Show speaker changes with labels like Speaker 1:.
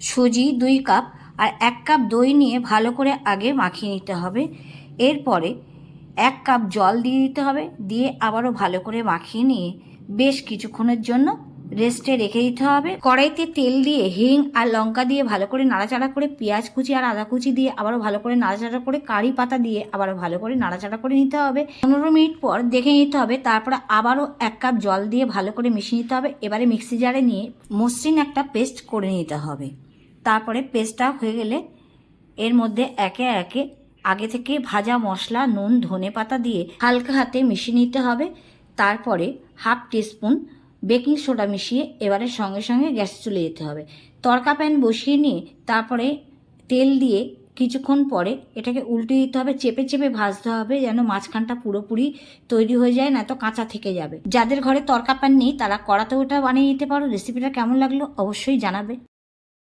Speaker 1: সুজি 2 কাপ আর 1 কাপ দই নিয়ে ভালো করে আগে মাখিয়ে নিতে হবে। এরপরে 1 কাপ জল দিয়ে দিতে হবে, দিয়ে আবারও ভালো করে মাখিয়ে নিয়ে বেশ কিছুক্ষণের জন্য রেস্টে রেখে দিতে হবে। কড়াইতে তেল দিয়ে হিং আর লঙ্কা দিয়ে ভালো করে নাড়াচাড়া করে পেঁয়াজ কুচি আর আদা কুচি দিয়ে আবারও ভালো করে নাড়াচাড়া করে কারি পাতা দিয়ে আবারও ভালো করে নাড়াচাড়া করে নিতে হবে। 15 মিনিট পর দেখে নিতে হবে। তারপরে আবারও 1 কাপ জল দিয়ে ভালো করে মিশিয়ে নিতে হবে। এবারে মিক্সি জারে নিয়ে মসৃণ একটা পেস্ট করে নিতে হবে। তারপরে পেস্টটা হয়ে গেলে এর মধ্যে একে একে আগে থেকে ভাজা মশলা, নুন, ধনেপাতা দিয়ে হালকা হাতে মিশিয়ে নিতে হবে। তারপরে হাফ টিস্পুন বেকিং সোডা মিশিয়ে এবারে সঙ্গে সঙ্গে গ্যাস চলে যেতে হবে। তড়কা প্যান বসিয়ে নিয়ে তারপরে তেল দিয়ে কিছুক্ষণ পরে এটাকে উল্টে দিতে হবে, চেপে চেপে ভাজতে হবে যেন মাঝখানটা পুরোপুরি তৈরি হয়ে যায়, না তো কাঁচা থেকে যাবে। যাদের ঘরে তড়কা প্যান নেই তারা কড়াতেও ওটা বানিয়ে নিতে পারো। রেসিপিটা কেমন লাগলো অবশ্যই জানাবে।